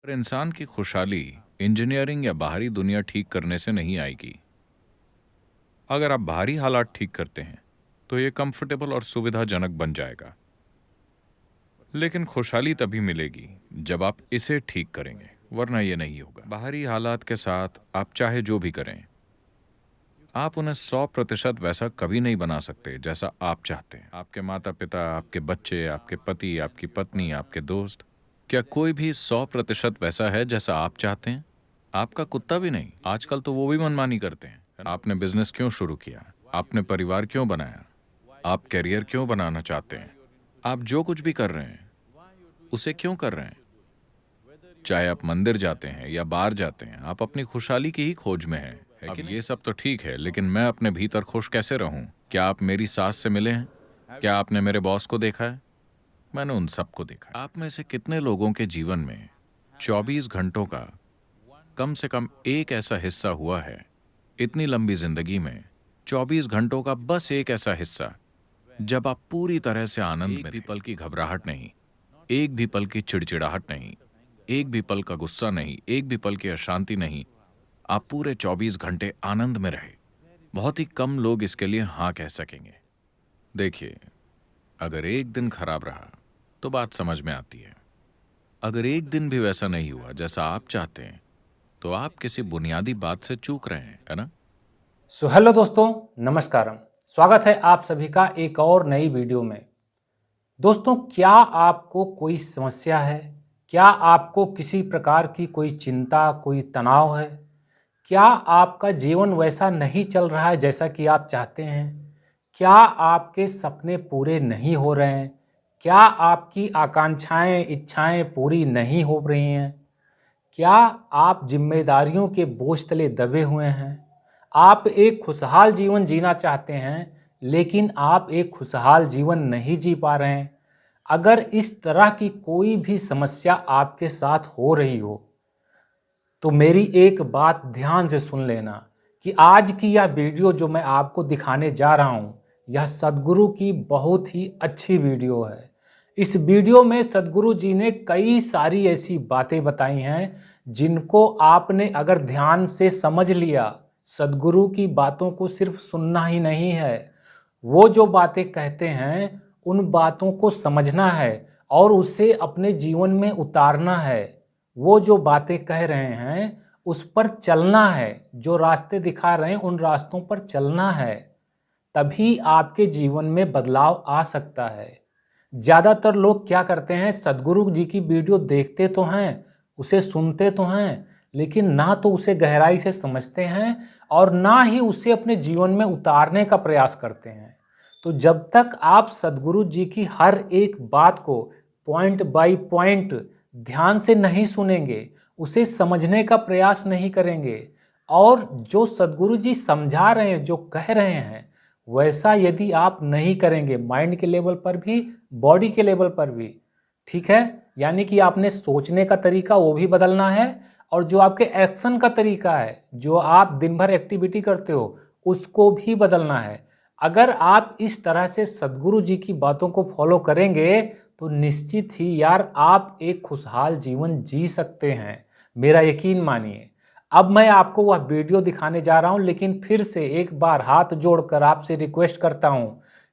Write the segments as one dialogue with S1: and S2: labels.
S1: पर इंसान की खुशहाली इंजीनियरिंग या बाहरी दुनिया ठीक करने से नहीं आएगी। अगर आप बाहरी हालात ठीक करते हैं तो ये कंफर्टेबल और सुविधाजनक बन जाएगा, लेकिन खुशहाली तभी मिलेगी जब आप इसे ठीक करेंगे, वरना ये नहीं होगा। बाहरी हालात के साथ आप चाहे जो भी करें, आप उन्हें 100% वैसा कभी नहीं बना सकते जैसा आप चाहते हैं। आपके माता पिता, आपके बच्चे, आपके पति, आपकी पत्नी, आपके दोस्त, क्या कोई भी 100% वैसा है जैसा आप चाहते हैं? आपका कुत्ता भी नहीं। आजकल तो वो भी मनमानी करते हैं। आपने बिजनेस क्यों शुरू किया? आपने परिवार क्यों बनाया? आप करियर क्यों बनाना चाहते हैं? आप जो कुछ भी कर रहे हैं उसे क्यों कर रहे हैं? चाहे आप मंदिर जाते हैं या बाहर जाते हैं, आप अपनी खुशहाली की ही खोज में हैं, है कि नहीं? ये सब तो ठीक है, लेकिन मैं अपने भीतर खुश कैसे रहूं? क्या आप मेरी सास से मिले हैं? क्या आपने मेरे बॉस को देखा है? मैंने उन सबको देखा है। आप में से कितने लोगों के जीवन में 24 घंटों का कम से कम एक ऐसा हिस्सा हुआ है, इतनी लंबी जिंदगी में 24 घंटों का बस एक ऐसा हिस्सा, जब आप पूरी तरह से आनंद में थे? एक भी पल की घबराहट नहीं, एक भी पल की चिड़चिड़ाहट नहीं, एक भी पल का गुस्सा नहीं, एक भी पल की अशांति नहीं। आप पूरे 24 घंटे आनंद में रहे। बहुत ही कम लोग इसके लिए हाँ कह सकेंगे। देखिए, अगर एक दिन खराब रहा तो बात समझ में आती है। अगर एक दिन भी वैसा नहीं हुआ जैसा आप चाहते हैं, तो आप किसी बुनियादी बात से चूक रहे हैं, है ना?
S2: हेलो दोस्तों, नमस्कारम। स्वागत है आप सभी का एक और नई वीडियो में। दोस्तों, क्या आपको कोई समस्या है? क्या आपको किसी प्रकार की कोई चिंता, कोई तनाव है? क्या आपका जीवन वैसा नहीं चल रहा है जैसा कि आप चाहते हैं? क्या आपके सपने पूरे नहीं हो रहे हैं? क्या आपकी आकांक्षाएं, इच्छाएं पूरी नहीं हो रही हैं? क्या आप जिम्मेदारियों के बोझ तले दबे हुए हैं? आप एक खुशहाल जीवन जीना चाहते हैं, लेकिन आप एक खुशहाल जीवन नहीं जी पा रहे हैं। अगर इस तरह की कोई भी समस्या आपके साथ हो रही हो, तो मेरी एक बात ध्यान से सुन लेना कि आज की यह वीडियो जो मैं आपको दिखाने जा रहा हूं, यह सद्गुरु की बहुत ही अच्छी वीडियो है। इस वीडियो में सद्गुरु जी ने कई सारी ऐसी बातें बताई हैं जिनको आपने अगर ध्यान से समझ लिया। सद्गुरु की बातों को सिर्फ सुनना ही नहीं है, वो जो बातें कहते हैं उन बातों को समझना है और उसे अपने जीवन में उतारना है। वो जो बातें कह रहे हैं उस पर चलना है, जो रास्ते दिखा रहे हैं उन रास्तों पर चलना है। तभी आपके जीवन में बदलाव आ सकता है। ज़्यादातर लोग क्या करते हैं, सद्गुरु जी की वीडियो देखते तो हैं, उसे सुनते तो हैं, लेकिन ना तो उसे गहराई से समझते हैं और ना ही उसे अपने जीवन में उतारने का प्रयास करते हैं। तो जब तक आप सद्गुरु जी की हर एक बात को पॉइंट बाय पॉइंट ध्यान से नहीं सुनेंगे, उसे समझने का प्रयास नहीं करेंगे और जो सद्गुरु जी समझा रहे हैं, जो कह रहे हैं, वैसा यदि आप नहीं करेंगे, माइंड के लेवल पर भी, बॉडी के लेवल पर भी, ठीक है, यानी कि आपने सोचने का तरीका वो भी बदलना है और जो आपके एक्शन का तरीका है, जो आप दिन भर एक्टिविटी करते हो, उसको भी बदलना है। अगर आप इस तरह से सद्गुरु जी की बातों को फॉलो करेंगे तो निश्चित ही यार आप एक खुशहाल जीवन जी सकते हैं, मेरा यकीन मानिए। अब मैं आपको वह वीडियो दिखाने जा रहा हूं, लेकिन फिर से एक बार हाथ जोड़कर आपसे रिक्वेस्ट करता हूं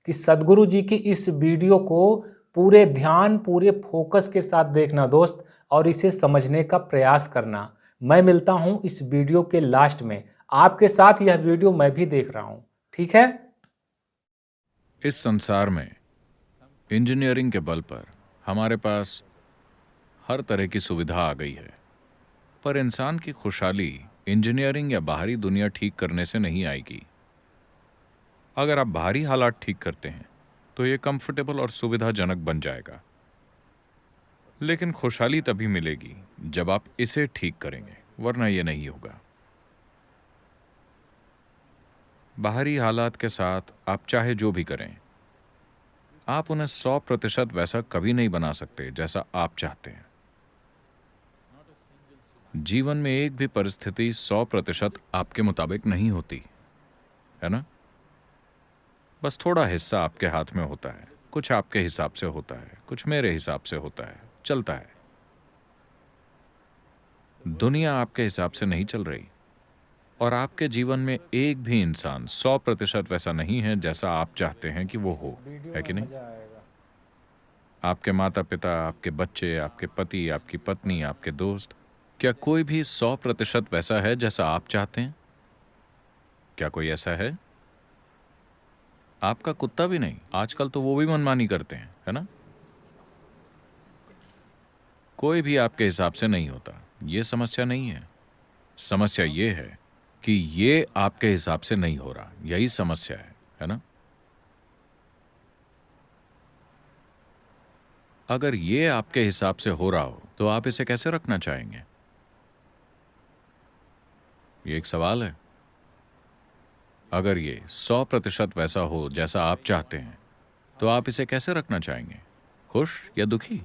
S2: कि सद्गुरु जी की इस वीडियो को पूरे ध्यान, पूरे फोकस के साथ देखना दोस्त, और इसे समझने का प्रयास करना। मैं मिलता हूं इस वीडियो के लास्ट में, आपके साथ यह वीडियो मैं भी देख रहा हूं, ठीक है?
S1: इस संसार में इंजीनियरिंग के बल पर हमारे पास हर तरह की सुविधा आ गई है, पर इंसान की खुशहाली इंजीनियरिंग या बाहरी दुनिया ठीक करने से नहीं आएगी। अगर आप बाहरी हालात ठीक करते हैं तो ये कंफर्टेबल और सुविधाजनक बन जाएगा, लेकिन खुशहाली तभी मिलेगी जब आप इसे ठीक करेंगे, वरना ये नहीं होगा। बाहरी हालात के साथ आप चाहे जो भी करें, आप उन्हें 100% वैसा कभी नहीं बना सकते जैसा आप चाहते हैं। जीवन में एक भी परिस्थिति 100% आपके मुताबिक नहीं होती, है ना? बस थोड़ा हिस्सा आपके हाथ में होता है, कुछ आपके हिसाब से होता है, कुछ मेरे हिसाब से होता है, चलता है। दुनिया आपके हिसाब से नहीं चल रही और आपके जीवन में एक भी इंसान 100% वैसा नहीं है जैसा आप चाहते हैं कि वो हो, है कि नहीं? आपके माता पिता, आपके बच्चे, आपके पति, आपकी पत्नी, आपके दोस्त, क्या कोई भी 100% वैसा है जैसा आप चाहते हैं? क्या कोई ऐसा है? आपका कुत्ता भी नहीं। आजकल तो वो भी मनमानी करते हैं, है ना? कोई भी आपके हिसाब से नहीं होता। ये समस्या नहीं है। समस्या ये है कि ये आपके हिसाब से नहीं हो रहा। यही समस्या है ना? अगर ये आपके हिसाब से हो रहा हो तो आप इसे कैसे रखना चाहेंगे? ये एक सवाल है। अगर ये 100% वैसा हो जैसा आप चाहते हैं तो आप इसे कैसे रखना चाहेंगे? खुश या दुखी?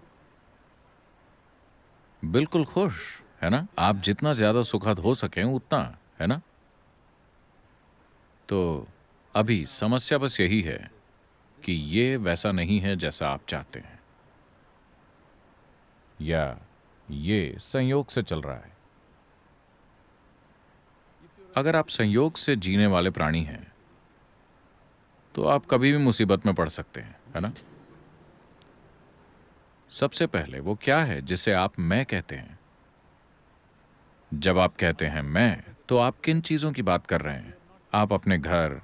S1: बिल्कुल खुश, है ना? आप जितना ज्यादा सुखद हो सकें उतना, है ना? तो अभी समस्या बस यही है कि ये वैसा नहीं है जैसा आप चाहते हैं, या ये संयोग से चल रहा है। अगर आप संयोग से जीने वाले प्राणी हैं तो आप कभी भी मुसीबत में पड़ सकते हैं, है ना? सबसे पहले वो क्या है जिसे आप मैं कहते हैं? जब आप कहते हैं मैं, तो आप किन चीजों की बात कर रहे हैं? आप अपने घर,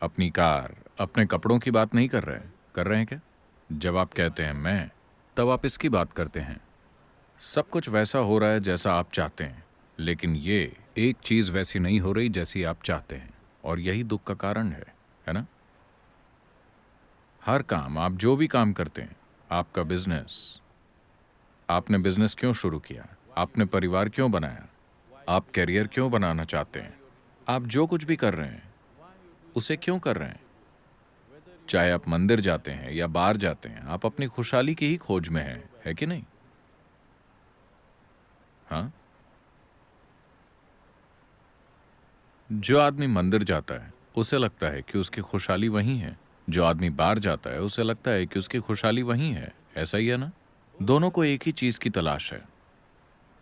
S1: अपनी कार, अपने कपड़ों की बात नहीं कर रहे हैं? कर रहे हैं क्या? जब आप कहते हैं मैं, तब आप इसकी बात करते हैं। सब कुछ वैसा हो रहा है जैसा आप चाहते हैं, लेकिन ये एक चीज वैसी नहीं हो रही जैसी आप चाहते हैं, और यही दुख का कारण है ना? हर काम, आप जो भी काम करते हैं, आपका बिजनेस, आपने बिजनेस क्यों शुरू किया? आपने परिवार क्यों बनाया? आप करियर क्यों बनाना चाहते हैं? आप जो कुछ भी कर रहे हैं उसे क्यों कर रहे हैं? चाहे आप मंदिर जाते हैं या बाहर जाते हैं, आप अपनी खुशहाली की ही खोज में हैं, है कि नहीं? हाँ? जो आदमी मंदिर जाता है उसे लगता है कि उसकी खुशहाली वहीं है। जो आदमी बाहर जाता है उसे लगता है कि उसकी खुशहाली वहीं है। ऐसा ही है ना? दोनों को एक ही चीज की तलाश है।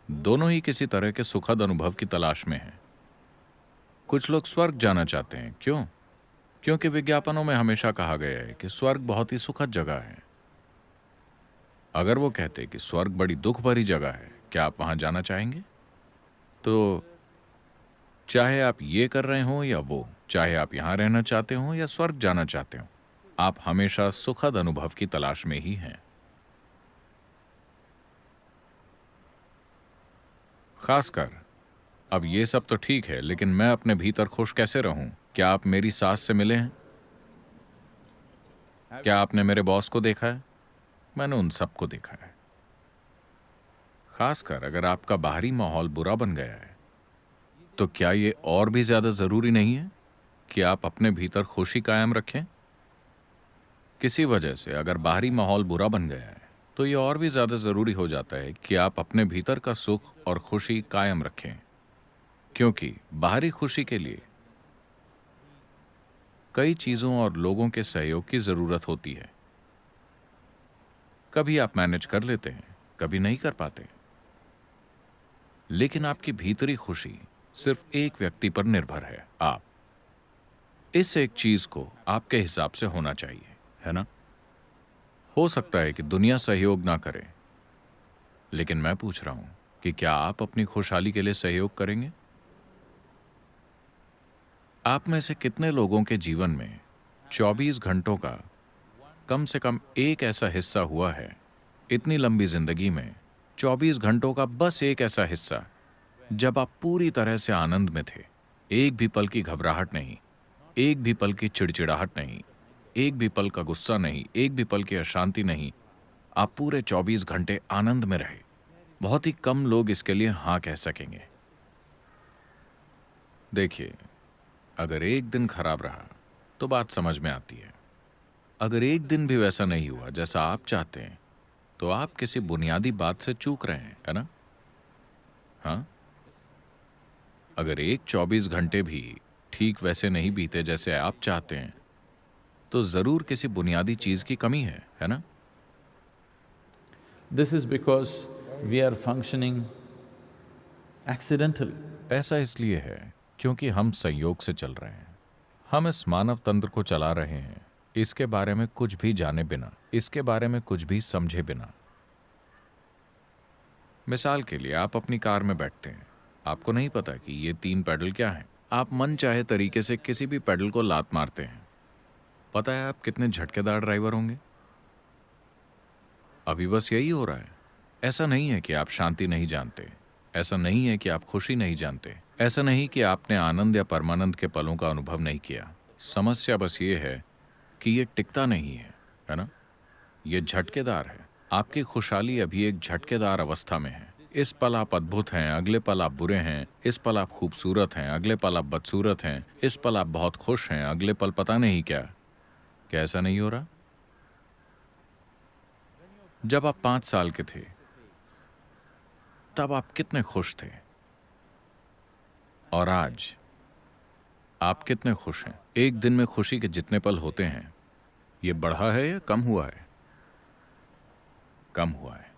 S1: दोनों ही किसी तरह के सुखद अनुभव की तलाश में हैं। कुछ लोग स्वर्ग जाना चाहते हैं। क्यों? क्योंकि विज्ञापनों में हमेशा कहा गया है कि स्वर्ग बहुत ही सुखद जगह है। अगर वो कहते कि स्वर्ग बड़ी दुख भरी जगह है, क्या आप वहां जाना चाहेंगे? तो चाहे आप ये कर रहे हो या वो, चाहे आप यहां रहना चाहते हो या स्वर्ग जाना चाहते हो, आप हमेशा सुखद अनुभव की तलाश में ही हैं। खासकर अब ये सब तो ठीक है, लेकिन मैं अपने भीतर खुश कैसे रहूं? क्या आप मेरी सास से मिले हैं? क्या आपने मेरे बॉस को देखा है? मैंने उन सबको देखा है। खासकर अगर आपका बाहरी माहौल बुरा बन गया है, तो क्या ये और भी ज्यादा जरूरी नहीं है कि आप अपने भीतर खुशी कायम रखें? किसी वजह से अगर बाहरी माहौल बुरा बन गया है, तो ये और भी ज्यादा जरूरी हो जाता है कि आप अपने भीतर का सुख और खुशी कायम रखें, क्योंकि बाहरी खुशी के लिए कई चीजों और लोगों के सहयोग की जरूरत होती है। कभी आप मैनेज कर लेते हैं, कभी नहीं कर पाते, लेकिन आपकी भीतरी खुशी सिर्फ एक व्यक्ति पर निर्भर है, आप। इस एक चीज को आपके हिसाब से होना चाहिए, है ना? हो सकता है कि दुनिया सहयोग ना करे, लेकिन मैं पूछ रहा हूं कि क्या आप अपनी खुशहाली के लिए सहयोग करेंगे? आप में से कितने लोगों के जीवन में 24 घंटों का कम से कम एक ऐसा हिस्सा हुआ है, इतनी लंबी जिंदगी में 24 घंटों का बस एक ऐसा हिस्सा, जब आप पूरी तरह से आनंद में थे? एक भी पल की घबराहट नहीं, एक भी पल की चिड़चिड़ाहट नहीं, एक भी पल का गुस्सा नहीं, एक भी पल की अशांति नहीं। आप पूरे 24 घंटे आनंद में रहे। बहुत ही कम लोग इसके लिए हाँ कह सकेंगे। देखिए, अगर एक दिन खराब रहा तो बात समझ में आती है। अगर एक दिन भी वैसा नहीं हुआ जैसा आप चाहते हैं, तो आप किसी बुनियादी बात से चूक रहे हैं, है ना? हाँ? अगर एक 24 घंटे भी ठीक वैसे नहीं बीते जैसे आप चाहते हैं, तो जरूर किसी बुनियादी चीज की कमी है ना?
S3: This is because we are functioning accidentally.
S1: ऐसा इसलिए है क्योंकि हम संयोग से चल रहे हैं। हम इस मानव तंत्र को चला रहे हैं इसके बारे में कुछ भी जाने बिना, इसके बारे में कुछ भी समझे बिना। मिसाल के लिए आप अपनी कार में बैठते हैं, आपको नहीं पता कि ये 3 पैडल क्या हैं। आप मन चाहे तरीके से किसी भी पैडल को लात मारते हैं। पता है आप कितने झटकेदार ड्राइवर होंगे? अभी बस यही हो रहा है। ऐसा नहीं है कि आप शांति नहीं जानते, ऐसा नहीं है कि आप खुशी नहीं जानते, ऐसा नहीं कि आपने आनंद या परमानंद के पलों का अनुभव नहीं किया। समस्या बस ये है कि ये टिकता नहीं है ना? ये झटकेदार है। आपकी खुशहाली अभी एक झटकेदार अवस्था में है। इस पल आप अद्भुत हैं, अगले पल आप बुरे हैं। इस पल आप खूबसूरत हैं, अगले पल आप बदसूरत हैं। इस पल आप बहुत खुश हैं, अगले पल पता नहीं क्या। क्या ऐसा नहीं हो रहा? जब आप 5 साल के थे तब आप कितने खुश थे, और आज आप कितने खुश हैं? एक दिन में खुशी के जितने पल होते हैं, ये बढ़ा है या कम हुआ है? कम हुआ है।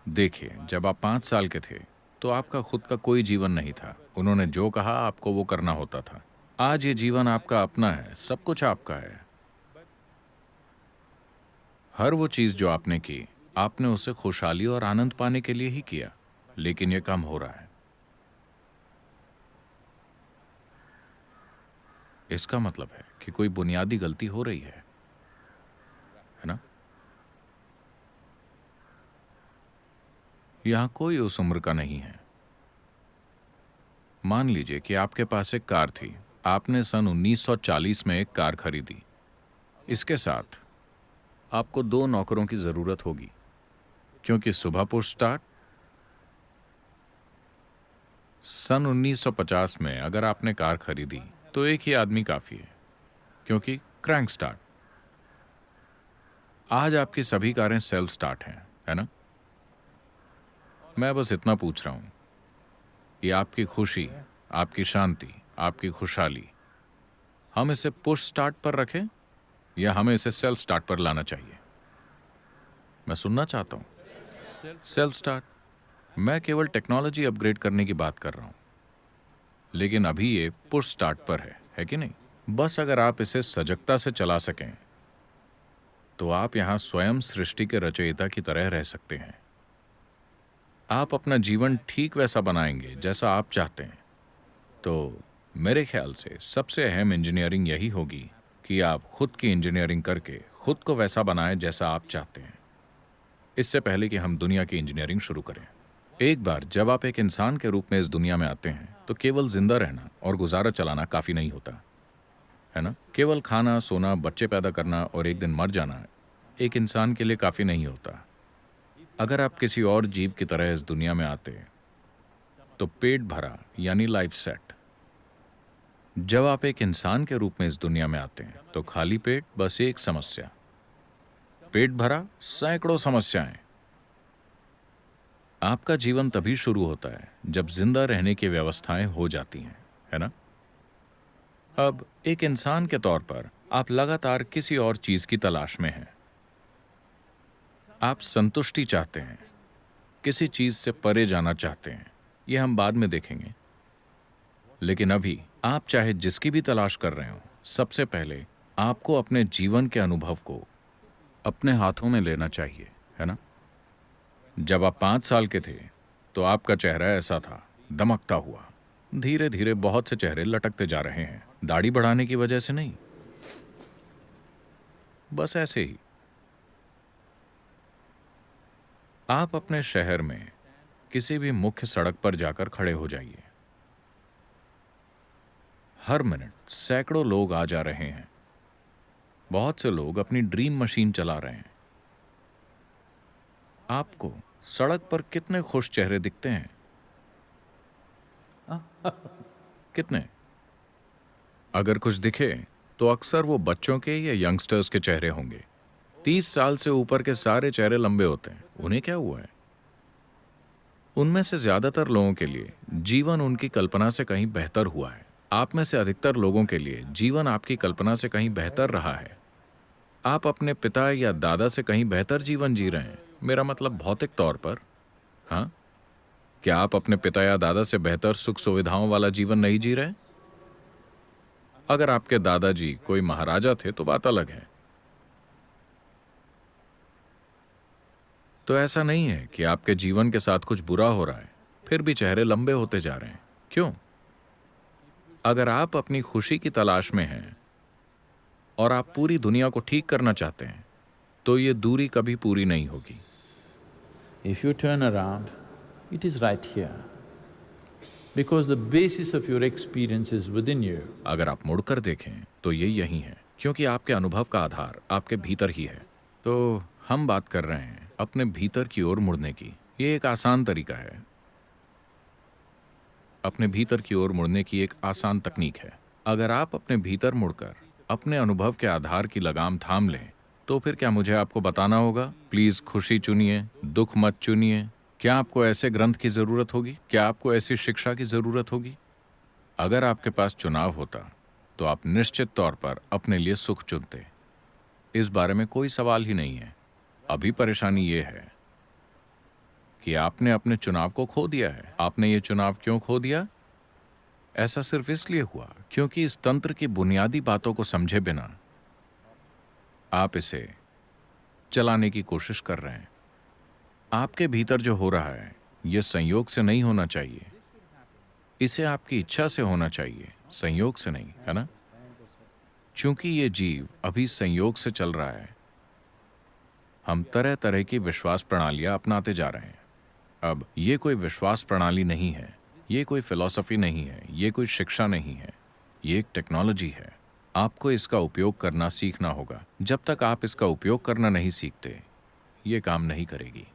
S1: देखिए, जब आप 5 साल के थे तो आपका खुद का कोई जीवन नहीं था। उन्होंने जो कहा आपको वो करना होता था। आज ये जीवन आपका अपना है, सब कुछ आपका है। हर वो चीज जो आपने की, आपने उसे खुशहाली और आनंद पाने के लिए ही किया, लेकिन ये कम हो रहा है। इसका मतलब है कि कोई बुनियादी गलती हो रही है ना? यहां कोई उस उम्र का नहीं है। मान लीजिए कि आपके पास एक कार थी। आपने सन 1940 में एक कार खरीदी। इसके साथ आपको 2 नौकरों की जरूरत होगी, क्योंकि सुबह पुश स्टार्ट। सन 1950 में अगर आपने कार खरीदी तो एक ही आदमी काफी है, क्योंकि क्रैंक स्टार्ट। आज आपकी सभी कारें सेल्फ स्टार्ट हैं, है ना? मैं बस इतना पूछ रहा हूं कि आपकी खुशी, आपकी शांति, आपकी खुशहाली, हम इसे पुश स्टार्ट पर रखें या हमें इसे सेल्फ स्टार्ट पर लाना चाहिए? मैं सुनना चाहता हूं। Self start. मैं केवल टेक्नोलॉजी अपग्रेड करने की बात कर रहा हूं, लेकिन अभी ये पुश स्टार्ट पर है कि नहीं? बस अगर आप इसे सजगता से चला सकें तो आप यहां स्वयं सृष्टि के रचयिता की तरह रह सकते हैं। आप अपना जीवन ठीक वैसा बनाएंगे जैसा आप चाहते हैं। तो मेरे ख्याल से सबसे अहम इंजीनियरिंग यही होगी कि आप खुद की इंजीनियरिंग करके खुद को वैसा बनाएं जैसा आप चाहते हैं, इससे पहले कि हम दुनिया की इंजीनियरिंग शुरू करें। एक बार जब आप एक इंसान के रूप में इस दुनिया में आते हैं तो केवल जिंदा रहना और गुजारा चलाना काफी नहीं होता, है ना? केवल खाना, सोना, बच्चे पैदा करना और एक दिन मर जाना एक इंसान के लिए काफी नहीं होता। अगर आप किसी और जीव की तरह इस दुनिया में आते तो पेट भरा यानी लाइफ सेट। जब आप एक इंसान के रूप में इस दुनिया में आते हैं तो खाली पेट बस एक समस्या, पेट भरा सैकड़ों समस्याएं। आपका जीवन तभी शुरू होता है जब जिंदा रहने की व्यवस्थाएं हो जाती हैं, है ना? अब एक इंसान के तौर पर आप लगातार किसी और चीज की तलाश में हैं। आप संतुष्टि चाहते हैं, किसी चीज से परे जाना चाहते हैं। ये हम बाद में देखेंगे। लेकिन अभी आप चाहे जिसकी भी तलाश कर रहे हो, सबसे पहले आपको अपने जीवन के अनुभव को अपने हाथों में लेना चाहिए, है ना? जब आप 5 साल के थे तो आपका चेहरा ऐसा था, दमकता हुआ। धीरे धीरे बहुत से चेहरे लटकते जा रहे हैं, दाढ़ी बढ़ाने की वजह से नहीं, बस ऐसे ही। आप अपने शहर में किसी भी मुख्य सड़क पर जाकर खड़े हो जाइए। हर मिनट सैकड़ों लोग आ जा रहे हैं। बहुत से लोग अपनी ड्रीम मशीन चला रहे हैं। आपको सड़क पर कितने खुश चेहरे दिखते हैं? कितने? अगर कुछ दिखे तो अक्सर वो बच्चों के या यंगस्टर्स के चेहरे होंगे। 30 साल से ऊपर के सारे चेहरे लंबे होते हैं। उन्हें क्या हुआ है? उनमें से ज्यादातर लोगों के लिए जीवन उनकी कल्पना से कहीं बेहतर हुआ है। आप में से अधिकतर लोगों के लिए जीवन आपकी कल्पना से कहीं बेहतर रहा है। आप अपने पिता या दादा से कहीं बेहतर जीवन जी रहे हैं। मेरा मतलब भौतिक तौर पर। हाँ, क्या आप अपने पिता या दादा से बेहतर सुख सुविधाओं वाला जीवन नहीं जी रहे? अगर आपके दादाजी कोई महाराजा थे तो बात अलग है। तो ऐसा नहीं है कि आपके जीवन के साथ कुछ बुरा हो रहा है, फिर भी चेहरे लंबे होते जा रहे हैं। क्यों? अगर आप अपनी खुशी की तलाश में हैं और आप पूरी दुनिया को ठीक करना चाहते हैं, तो ये दूरी कभी पूरी नहीं होगी।
S3: If you turn around, it is right here. Because the basis of your experience is within you.
S1: अगर आप मुड़कर देखें तो ये यही है, क्योंकि आपके अनुभव का आधार आपके भीतर ही है। तो हम बात कर रहे हैं अपने भीतर की ओर मुड़ने की। ये एक आसान तरीका है, अपने भीतर की ओर मुड़ने की एक आसान तकनीक है। अगर आप अपने भीतर मुड़कर अपने अनुभव के आधार की लगाम थाम लें, तो फिर क्या मुझे आपको बताना होगा, प्लीज खुशी चुनिए, दुख मत चुनिए? क्या आपको ऐसे ग्रंथ की जरूरत होगी? क्या आपको ऐसी शिक्षा की जरूरत होगी? अगर आपके पास चुनाव होता तो आप निश्चित तौर पर अपने लिए सुख चुनते। इस बारे में कोई सवाल ही नहीं है। अभी परेशानी ये है कि आपने अपने चुनाव को खो दिया है। आपने ये चुनाव क्यों खो दिया? ऐसा सिर्फ इसलिए हुआ क्योंकि इस तंत्र की बुनियादी बातों को समझे बिना आप इसे चलाने की कोशिश कर रहे हैं। आपके भीतर जो हो रहा है ये संयोग से नहीं होना चाहिए, इसे आपकी इच्छा से होना चाहिए, संयोग से नहीं, है ना? क्योंकि ये जीव अभी संयोग से चल रहा है। हम तरह तरह की विश्वास प्रणालियां अपनाते जा रहे हैं। अब ये कोई विश्वास प्रणाली नहीं है, ये कोई फिलॉसफी नहीं है, ये कोई शिक्षा नहीं है, ये एक टेक्नोलॉजी है। आपको इसका उपयोग करना सीखना होगा। जब तक आप इसका उपयोग करना नहीं सीखते, ये काम नहीं करेगी।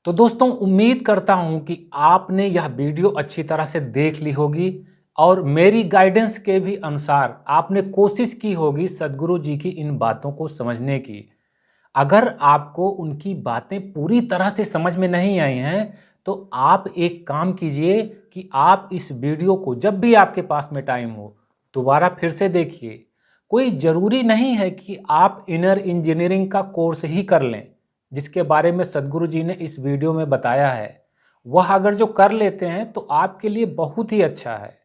S2: तो दोस्तों, उम्मीद करता हूं कि आपने यह वीडियो अच्छी तरह से देख ली होगी और मेरी गाइडेंस के भी अनुसार आपने कोशिश की होगी सद्गुरु जी की इन बातों को समझने की। अगर आपको उनकी बातें पूरी तरह से समझ में नहीं आई हैं तो आप एक काम कीजिए कि आप इस वीडियो को जब भी आपके पास में टाइम हो दोबारा फिर से देखिए। कोई ज़रूरी नहीं है कि आप इनर इंजीनियरिंग का कोर्स ही कर लें जिसके बारे में सद्गुरु जी ने इस वीडियो में बताया है। वह अगर जो कर लेते हैं तो आपके लिए बहुत ही अच्छा है,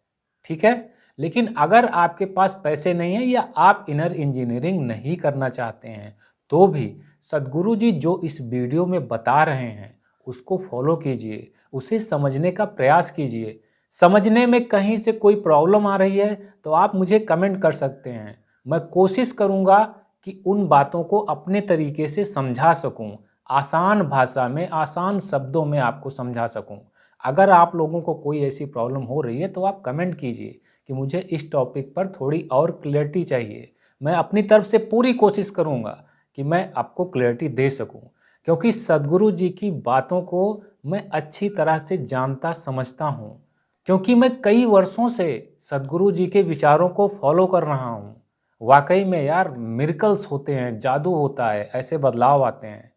S2: ठीक है। लेकिन अगर आपके पास पैसे नहीं है या आप इनर इंजीनियरिंग नहीं करना चाहते हैं तो भी सद्गुरु जी जो इस वीडियो में बता रहे हैं उसको फॉलो कीजिए, उसे समझने का प्रयास कीजिए। समझने में कहीं से कोई प्रॉब्लम आ रही है तो आप मुझे कमेंट कर सकते हैं। मैं कोशिश करूंगा कि उन बातों को अपने तरीके से समझा सकूं, आसान भाषा में, आसान शब्दों में आपको समझा सकूं। अगर आप लोगों को कोई ऐसी प्रॉब्लम हो रही है तो आप कमेंट कीजिए कि मुझे इस टॉपिक पर थोड़ी और क्लैरिटी चाहिए। मैं अपनी तरफ से पूरी कोशिश करूंगा कि मैं आपको क्लैरिटी दे सकूं, क्योंकि सद्गुरु जी की बातों को मैं अच्छी तरह से जानता समझता हूं, क्योंकि मैं कई वर्षों से सद्गुरु जी के विचारों को फॉलो कर रहा हूं। वाकई में यार मिरेकल्स होते हैं, जादू होता है, ऐसे बदलाव आते हैं।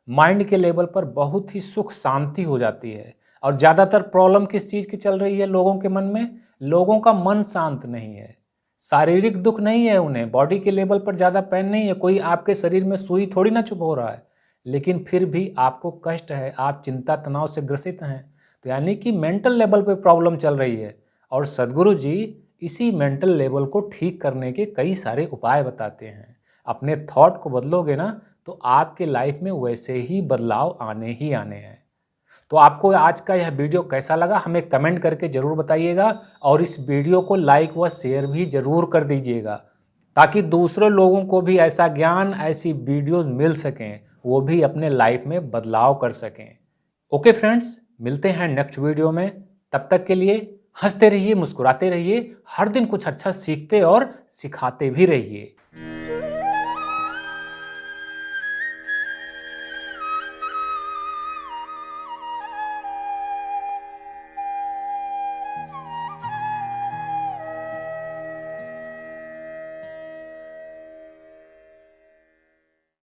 S2: माइंड के लेवल पर बहुत ही सुख शांति हो जाती है। और ज़्यादातर प्रॉब्लम किस चीज़ की चल रही है लोगों के मन में? लोगों का मन शांत नहीं है, शारीरिक दुख नहीं है उन्हें, बॉडी के लेवल पर ज़्यादा पेन नहीं है, कोई आपके शरीर में सुई थोड़ी ना चुभ हो रहा है, लेकिन फिर भी आपको कष्ट है, आप चिंता तनाव से ग्रसित हैं। तो यानी कि मेंटल लेवल पे प्रॉब्लम चल रही है और सद्गुरु जी इसी मेंटल लेवल को ठीक करने के कई सारे उपाय बताते हैं। अपने थॉट को बदलोगे ना तो आपके लाइफ में वैसे ही बदलाव आने ही आने हैं। तो आपको आज का यह वीडियो कैसा लगा हमें कमेंट करके ज़रूर बताइएगा और इस वीडियो को लाइक व शेयर भी ज़रूर कर दीजिएगा ताकि दूसरे लोगों को भी ऐसा ज्ञान, ऐसी वीडियोस मिल सकें, वो भी अपने लाइफ में बदलाव कर सकें। ओके फ्रेंड्स, मिलते हैं नेक्स्ट वीडियो में। तब तक के लिए हंसते रहिए, मुस्कुराते रहिए, हर दिन कुछ अच्छा सीखते और सिखाते भी रहिए।